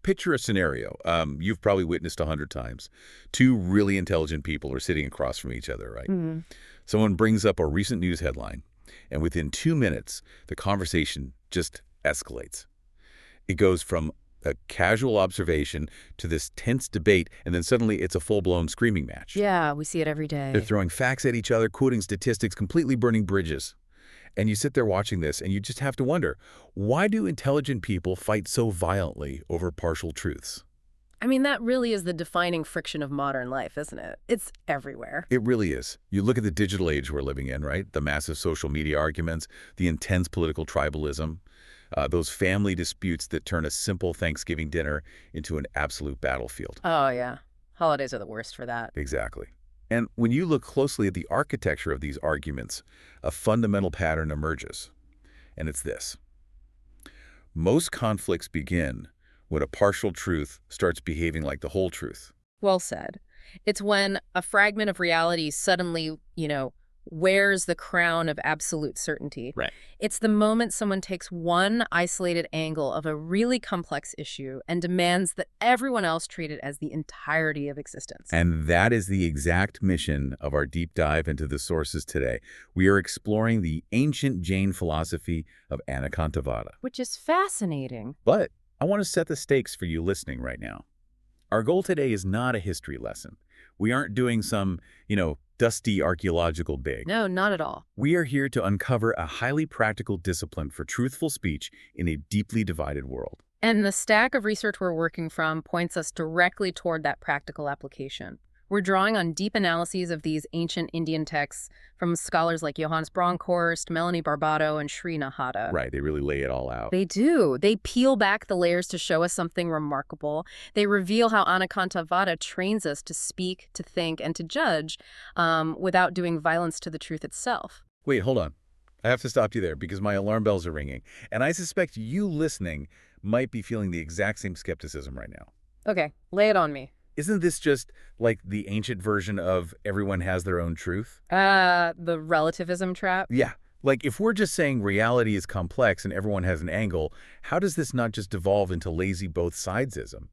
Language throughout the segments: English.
picture a scenario you've probably witnessed 100 times. Two really intelligent people are sitting across from each other, right? Hmm. Someone brings up a recent news headline, and within 2 minutes, the conversation just escalates. It goes from a casual observation to this tense debate, and then suddenly it's a full-blown screaming match. Yeah, we see it every They're day. throwing facts at each other, quoting statistics, completely burning bridges. And you sit there watching this, and you just have to wonder, why do intelligent people fight so violently over partial truths? I mean, that really is the defining friction of modern life, isn't it? It's everywhere. It really is. You look at the digital age we're living in, right? The massive social media arguments, the intense political tribalism, those family disputes that turn a simple Thanksgiving dinner into an absolute battlefield. Oh, yeah. Holidays are the worst for that. Exactly. And when you look closely at the architecture of these arguments, a fundamental pattern emerges. And it's this. Most conflicts begin when a partial truth starts behaving like the whole truth. Well said. It's when a fragment of reality suddenly, wears the crown of absolute certainty. Right. It's the moment someone takes one isolated angle of a really complex issue and demands that everyone else treat it as the entirety of existence. And that is the exact mission of our deep dive into the sources today. We are exploring the ancient Jain philosophy of Anekantavada. Which is fascinating. But I want to set the stakes for you listening right now. Our goal today is not a history lesson. We aren't doing some, dusty archaeological dig. No, not at all. We are here to uncover a highly practical discipline for truthful speech in a deeply divided world. And the stack of research we're working from points us directly toward that practical application. We're drawing on deep analyses of these ancient Indian texts from scholars like Johannes Bronkhorst, Melanie Barbato, and Sri Nahata. Right, they really lay it all out. They do. They peel back the layers to show us something remarkable. They reveal how Anekantavada trains us to speak, to think, and to judge without doing violence to the truth itself. Wait, hold on. I have to stop you there because my alarm bells are ringing. And I suspect you listening might be feeling the exact same skepticism right now. Okay, lay it on me. Isn't this just like the ancient version of everyone has their own truth? The relativism trap? Yeah. Like if we're just saying reality is complex and everyone has an angle, how does this not just devolve into lazy both sidesism?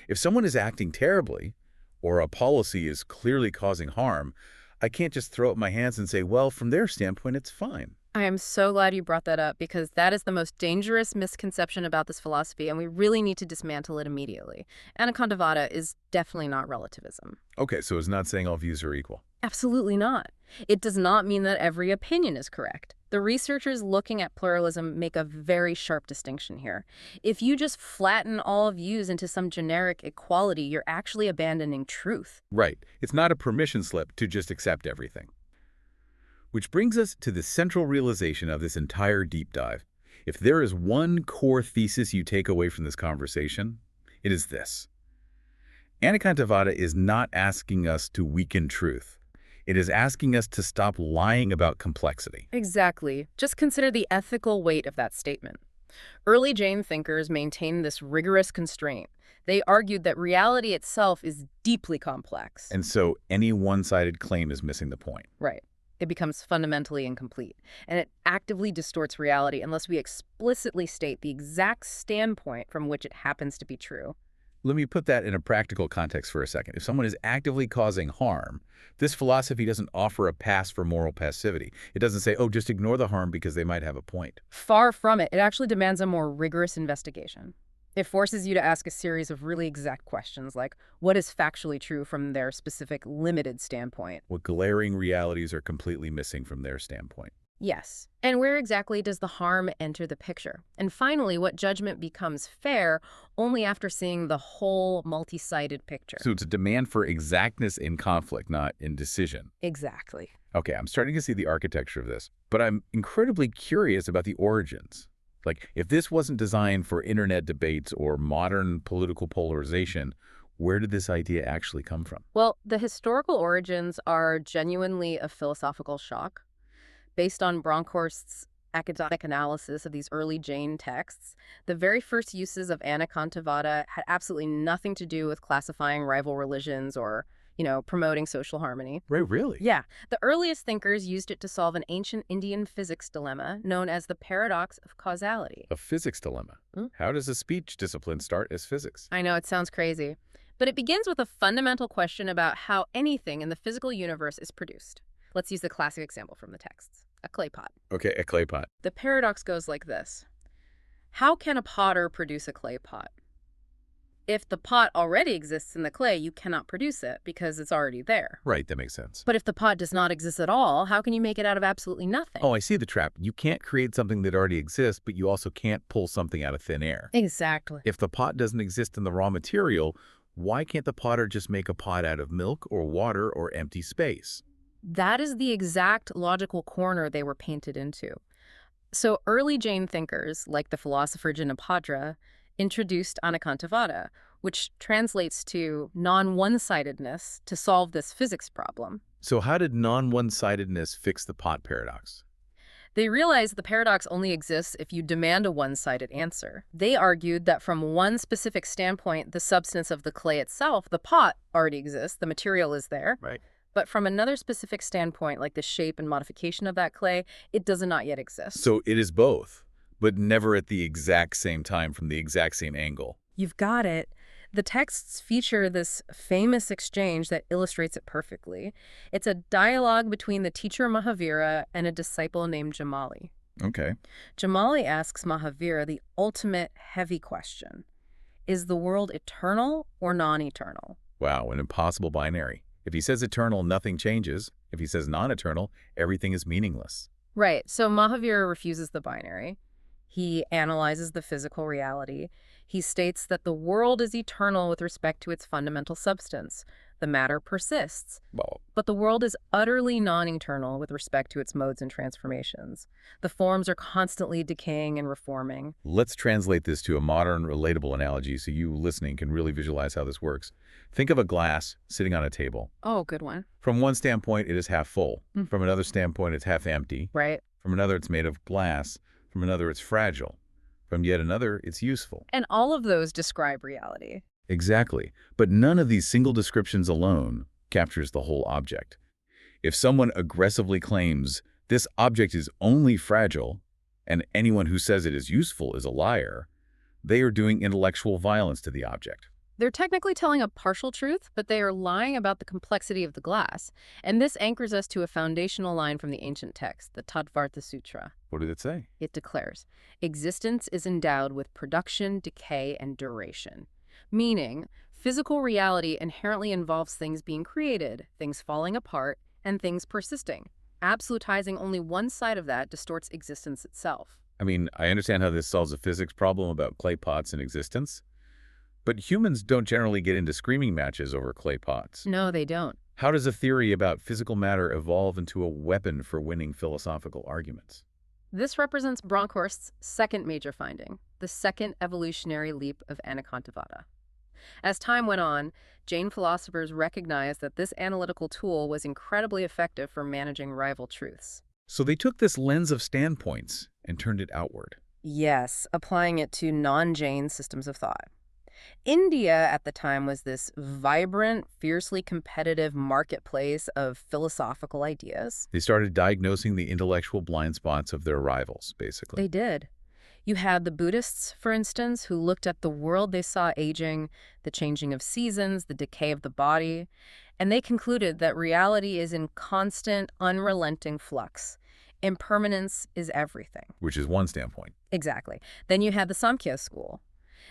If someone is acting terribly or a policy is clearly causing harm, I can't just throw up my hands and say, well, from their standpoint, it's fine. I am so glad you brought that up because that is the most dangerous misconception about this philosophy, and we really need to dismantle it immediately. Anekantavada is definitely not relativism. Okay, so it's not saying all views are equal. Absolutely not. It does not mean that every opinion is correct. The researchers looking at pluralism make a very sharp distinction here. If you just flatten all views into some generic equality, you're actually abandoning truth. Right. It's not a permission slip to just accept everything. Which brings us to the central realization of this entire deep dive. If there is one core thesis you take away from this conversation, it is this. Anekantavada is not asking us to weaken truth. It is asking us to stop lying about complexity. Exactly. Just consider the ethical weight of that statement. Early Jain thinkers maintained this rigorous constraint. They argued that reality itself is deeply complex. And so any one-sided claim is missing the point. Right. It becomes fundamentally incomplete, and it actively distorts reality unless we explicitly state the exact standpoint from which it happens to be true. Let me put that in a practical context for a second. If someone is actively causing harm, this philosophy doesn't offer a pass for moral passivity. It doesn't say, oh, just ignore the harm because they might have a point. Far from it. It actually demands a more rigorous investigation. It forces you to ask a series of really exact questions like, what is factually true from their specific limited standpoint? What glaring realities are completely missing from their standpoint? Yes. And where exactly does the harm enter the picture? And finally, what judgment becomes fair only after seeing the whole multi-sided picture? So it's a demand for exactness in conflict, not in decision. Exactly. Okay, I'm starting to see the architecture of this, but I'm incredibly curious about the origins. Like, if this wasn't designed for internet debates or modern political polarization, where did this idea actually come from? Well, the historical origins are genuinely a philosophical shock. Based on Bronkhorst's academic analysis of these early Jain texts, the very first uses of Anekantavada had absolutely nothing to do with classifying rival religions or, promoting social harmony. Right, really? Yeah, the earliest thinkers used it to solve an ancient Indian physics dilemma known as the paradox of causality. A physics dilemma. How does a speech discipline start as physics? I know it sounds crazy, but it begins with a fundamental question about how anything in the physical universe is produced. Let's use the classic example from the texts, a clay pot. Okay, a clay pot. The paradox goes like this. How can a potter produce a clay pot? If the pot already exists in the clay, you cannot produce it because it's already there. Right, that makes sense. But if the pot does not exist at all, how can you make it out of absolutely nothing? Oh, I see the trap. You can't create something that already exists, but you also can't pull something out of thin air. Exactly. If the pot doesn't exist in the raw material, why can't the potter just make a pot out of milk or water or empty space? That is the exact logical corner they were painted into. So early Jain thinkers, like the philosopher Janapadra, introduced Anekantavada, which translates to non-one-sidedness to solve this physics problem. So how did non-one-sidedness fix the pot paradox? They realized the paradox only exists if you demand a one-sided answer. They argued that from one specific standpoint, the substance of the clay itself, the pot, already exists, the material is there. Right. But from another specific standpoint, like the shape and modification of that clay, it does not yet exist. So it is both, but never at the exact same time from the exact same angle. You've got it. The texts feature this famous exchange that illustrates it perfectly. It's a dialogue between the teacher Mahavira and a disciple named Jamali. Okay. Jamali asks Mahavira the ultimate heavy question. Is the world eternal or non-eternal? Wow, an impossible binary. If he says eternal, nothing changes. If he says non-eternal, everything is meaningless. Right, so Mahavira refuses the binary. He analyzes the physical reality. He states that the world is eternal with respect to its fundamental substance. The matter persists. Well, But the world is utterly non-eternal with respect to its modes and transformations. The forms are constantly decaying and reforming. let's translate this to a modern, relatable analogy so you listening can really visualize how this works. Think of a glass sitting on a table. Oh, good one. From one standpoint, it is half full. Mm. From another standpoint, it's half empty. Right. From another, it's made of glass. From another, it's fragile. From yet another, it's useful. And all of those describe reality. Exactly. But none of these single descriptions alone captures the whole object. If someone aggressively claims this object is only fragile, and anyone who says it is useful is a liar, they are doing intellectual violence to the object. They're technically telling a partial truth, but they are lying about the complexity of the glass. And this anchors us to a foundational line from the ancient text, the Tattvartha Sutra. What did it say? It declares, existence is endowed with production, decay, and duration. Meaning, physical reality inherently involves things being created, things falling apart, and things persisting. Absolutizing only one side of that distorts existence itself. I mean, I understand how this solves a physics problem about clay pots in existence, but humans don't generally get into screaming matches over clay pots. No, they don't. How does a theory about physical matter evolve into a weapon for winning philosophical arguments? This represents Bronkhorst's second major finding, the second evolutionary leap of Anekantavada. As time went on, Jain philosophers recognized that this analytical tool was incredibly effective for managing rival truths. So they took this lens of standpoints and turned it outward. Yes, applying it to non-Jain systems of thought. India at the time was this vibrant, fiercely competitive marketplace of philosophical ideas. They started diagnosing the intellectual blind spots of their rivals, basically. They did. You had the Buddhists, for instance, who looked at the world they saw aging, the changing of seasons, the decay of the body, and they concluded that reality is in constant, unrelenting flux. Impermanence is everything. Which is one standpoint. Exactly. Then you had the Samkhya school.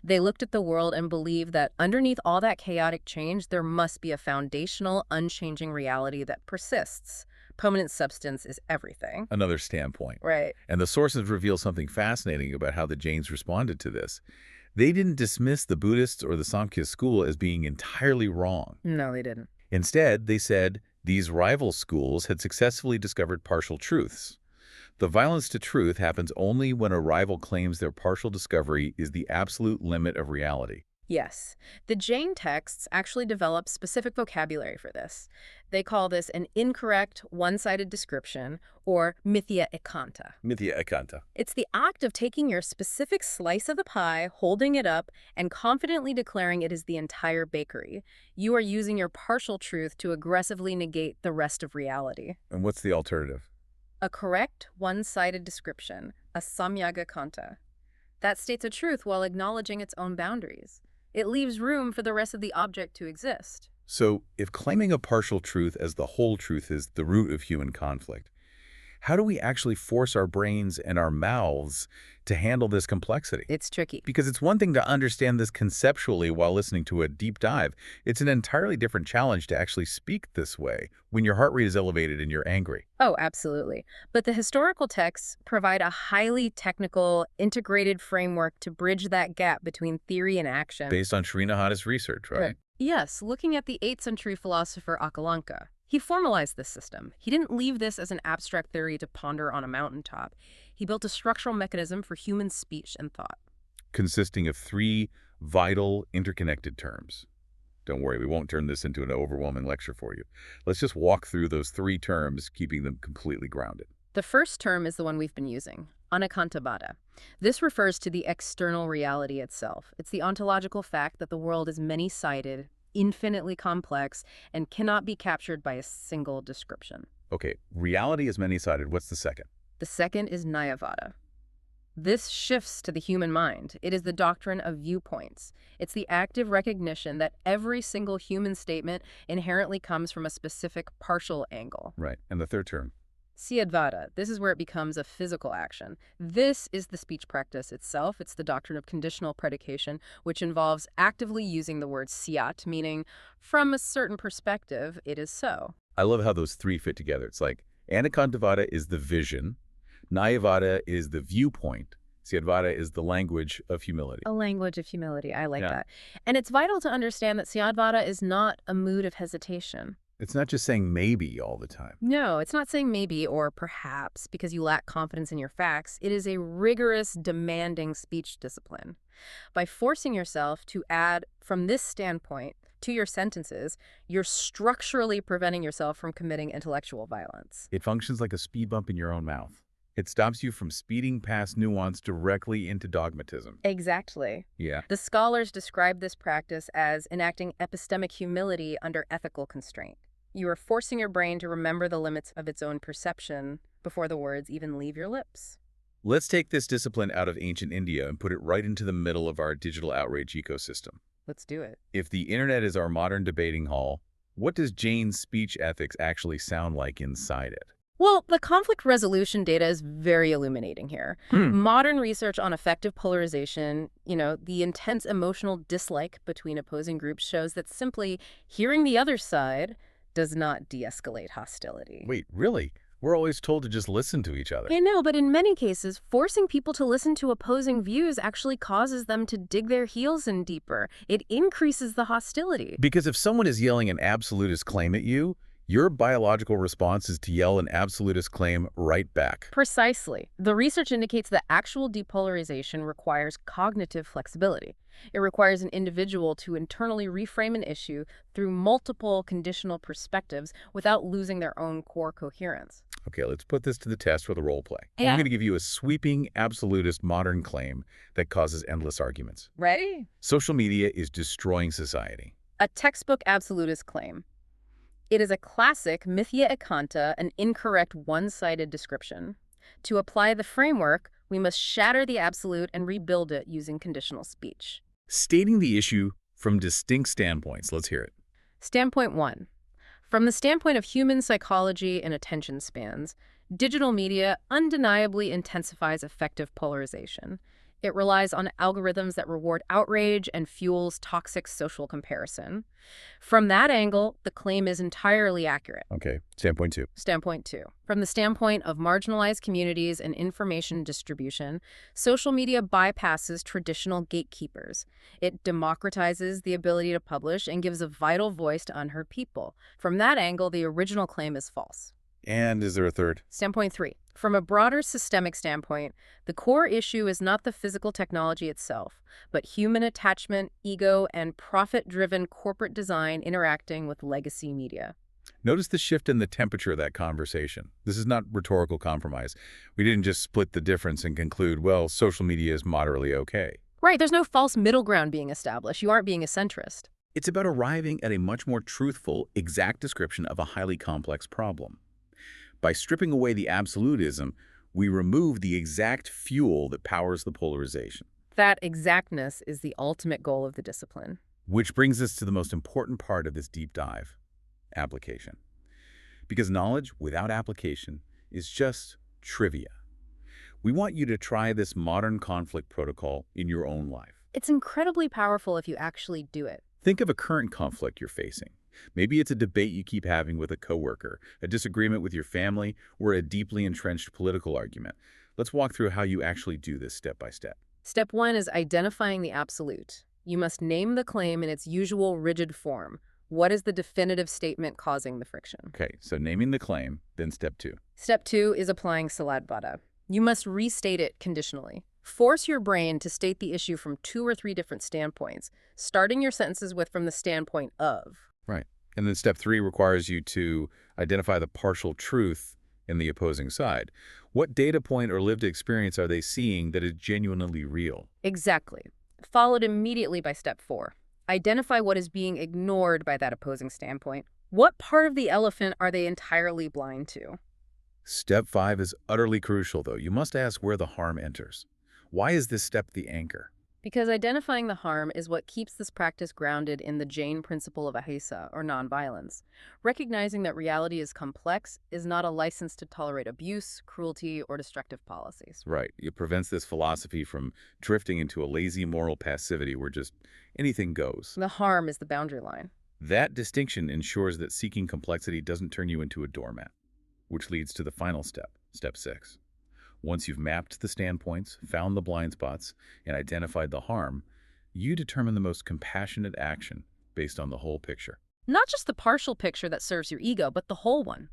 They looked at the world and believed that underneath all that chaotic change, there must be a foundational, unchanging reality that persists. Permanent substance is everything. Another standpoint. Right. And the sources reveal something fascinating about how the Jains responded to this. They didn't dismiss the Buddhists or the Samkhya school as being entirely wrong. No, they didn't. Instead, they said these rival schools had successfully discovered partial truths. The violence to truth happens only when a rival claims their partial discovery is the absolute limit of reality. Yes. The Jain texts actually develop specific vocabulary for this. They call this an incorrect, one-sided description, or mithya ekanta. Mithya ekanta. It's the act of taking your specific slice of the pie, holding it up, and confidently declaring it is the entire bakery. You are using your partial truth to aggressively negate the rest of reality. And what's the alternative? A correct, one-sided description, a samyaga kanta. That states a truth while acknowledging its own boundaries. It leaves room for the rest of the object to exist. So, if claiming a partial truth as the whole truth is the root of human conflict, how do we actually force our brains and our mouths to handle this complexity? It's tricky. Because it's one thing to understand this conceptually while listening to a deep dive. It's an entirely different challenge to actually speak this way when your heart rate is elevated and you're angry. Oh, absolutely. But the historical texts provide a highly technical, integrated framework to bridge that gap between theory and action. Based on Srinivada's research, right? Yes, looking at the 8th century philosopher Akalanka. He formalized this system. He didn't leave this as an abstract theory to ponder on a mountaintop. He built a structural mechanism for human speech and thought. Consisting of 3 vital, interconnected terms. Don't worry, we won't turn this into an overwhelming lecture for you. Let's just walk through those 3 terms, keeping them completely grounded. The first term is the one we've been using, Anekantavada. This refers to the external reality itself. It's the ontological fact that the world is many-sided, infinitely complex, and cannot be captured by a single description. Okay, reality is many-sided. What's the second? The second is Nayavada. This shifts to the human mind. It is the doctrine of viewpoints. It's the active recognition that every single human statement inherently comes from a specific partial angle. Right, and the third term? Syadvada. This is where it becomes a physical action. This is the speech practice itself. It's the doctrine of conditional predication, which involves actively using the word syat, meaning from a certain perspective, it is so. I love how those 3 fit together. It's like Anekantavada is the vision, Nayavada is the viewpoint, Syadvada is the language of humility. A language of humility. I like that. And it's vital to understand that Syadvada is not a mood of hesitation. It's not just saying maybe all the time. No, it's not saying maybe or perhaps because you lack confidence in your facts. It is a rigorous, demanding speech discipline. By forcing yourself to add from this standpoint to your sentences, you're structurally preventing yourself from committing intellectual violence. It functions like a speed bump in your own mouth. It stops you from speeding past nuance directly into dogmatism. Exactly. Yeah. The scholars describe this practice as enacting epistemic humility under ethical constraint. You are forcing your brain to remember the limits of its own perception before the words even leave your lips. Let's take this discipline out of ancient India and put it right into the middle of our digital outrage ecosystem. Let's do it. If the internet is our modern debating hall, what does Jain's speech ethics actually sound like inside it? Well, the conflict resolution data is very illuminating here. Modern research on effective polarization, the intense emotional dislike between opposing groups shows that simply hearing the other side does not de-escalate hostility. Wait, really? We're always told to just listen to each other. I know, but in many cases, forcing people to listen to opposing views actually causes them to dig their heels in deeper. It increases the hostility. Because if someone is yelling an absolutist claim at you, your biological response is to yell an absolutist claim right back. Precisely. The research indicates that actual depolarization requires cognitive flexibility. It requires an individual to internally reframe an issue through multiple conditional perspectives without losing their own core coherence. Okay, let's put this to the test with a role play. Yeah. I'm going to give you a sweeping, absolutist modern claim that causes endless arguments. Ready? Social media is destroying society. A textbook absolutist claim. It is a classic mithya ekanta, an incorrect one-sided description. To apply the framework, we must shatter the absolute and rebuild it using conditional speech. Stating the issue from distinct standpoints. Let's hear it. Standpoint 1. From the standpoint of human psychology and attention spans, digital media undeniably intensifies effective polarization. It relies on algorithms that reward outrage and fuels toxic social comparison. From that angle, the claim is entirely accurate. Okay, standpoint 2. Standpoint 2. From the standpoint of marginalized communities and information distribution, social media bypasses traditional gatekeepers. It democratizes the ability to publish and gives a vital voice to unheard people. From that angle, the original claim is false. And is there a third? Standpoint 3. From a broader systemic standpoint, the core issue is not the physical technology itself, but human attachment, ego, and profit-driven corporate design interacting with legacy media. Notice the shift in the temperature of that conversation. This is not rhetorical compromise. We didn't just split the difference and conclude, well, social media is moderately okay. Right, there's no false middle ground being established. You aren't being a centrist. It's about arriving at a much more truthful, exact description of a highly complex problem. By stripping away the absolutism, we remove the exact fuel that powers the polarization. That exactness is the ultimate goal of the discipline. Which brings us to the most important part of this deep dive: application. Because knowledge without application is just trivia. We want you to try this modern conflict protocol in your own life. It's incredibly powerful if you actually do it. Think of a current conflict you're facing. Maybe it's a debate you keep having with a coworker, a disagreement with your family, or a deeply entrenched political argument. Let's walk through how you actually do this step by step. Step 1 is identifying the absolute. You must name the claim in its usual rigid form. What is the definitive statement causing the friction? Okay, so naming the claim, then step 2. Step 2 is applying Saladvada. You must restate it conditionally. Force your brain to state the issue from 2 or 3 different standpoints, starting your sentences with from the standpoint of. Right. And then step 3 requires you to identify the partial truth in the opposing side. What data point or lived experience are they seeing that is genuinely real? Exactly. Followed immediately by step 4. Identify what is being ignored by that opposing standpoint. What part of the elephant are they entirely blind to? Step 5 is utterly crucial, though. You must ask where the harm enters. Why is this step the anchor? Because identifying the harm is what keeps this practice grounded in the Jain principle of ahimsa, or nonviolence. Recognizing that reality is complex is not a license to tolerate abuse, cruelty, or destructive policies. Right. It prevents this philosophy from drifting into a lazy moral passivity where just anything goes. The harm is the boundary line. That distinction ensures that seeking complexity doesn't turn you into a doormat, which leads to the final step, step 6. Once you've mapped the standpoints, found the blind spots, and identified the harm, you determine the most compassionate action based on the whole picture. Not just the partial picture that serves your ego, but the whole one.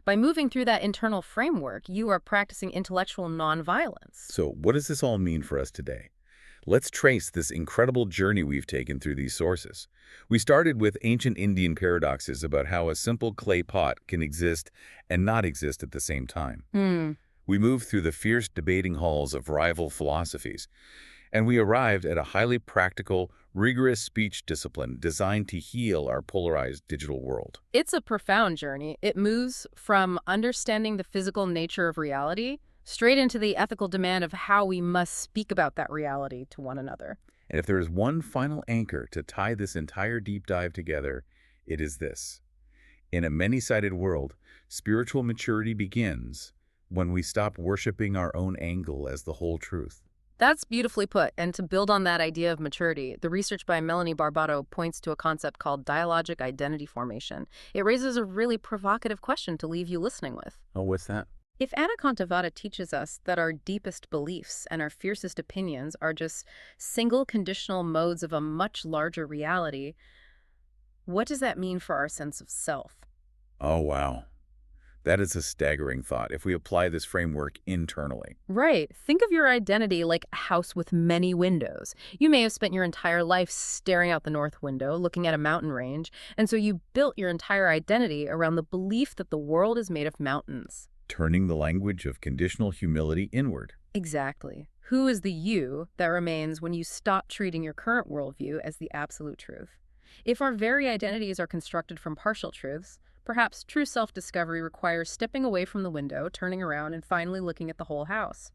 By moving through that internal framework, you are practicing intellectual nonviolence. So what does this all mean for us today? Let's trace this incredible journey we've taken through these sources. We started with ancient Indian paradoxes about how a simple clay pot can exist and not exist at the same time. We moved through the fierce debating halls of rival philosophies, and we arrived at a highly practical, rigorous speech discipline designed to heal our polarized digital world. It's a profound journey. It moves from understanding the physical nature of reality straight into the ethical demand of how we must speak about that reality to one another. And if there is one final anchor to tie this entire deep dive together, it is this. In a many-sided world, spiritual maturity begins when we stop worshiping our own angle as the whole truth. That's beautifully put, and to build on that idea of maturity, the research by Melanie Barbato points to a concept called dialogic identity formation. It raises a really provocative question to leave you listening with. Oh, what's that? If Anekantavada teaches us that our deepest beliefs and our fiercest opinions are just single conditional modes of a much larger reality, what does that mean for our sense of self? Oh, wow. That is a staggering thought if we apply this framework internally. Right. Think of your identity like a house with many windows. You may have spent your entire life staring out the north window, looking at a mountain range, and so you built your entire identity around the belief that the world is made of mountains. Turning the language of conditional humility inward. Exactly. Who is the you that remains when you stop treating your current worldview as the absolute truth? If our very identities are constructed from partial truths, perhaps true self-discovery requires stepping away from the window, turning around, and finally looking at the whole house.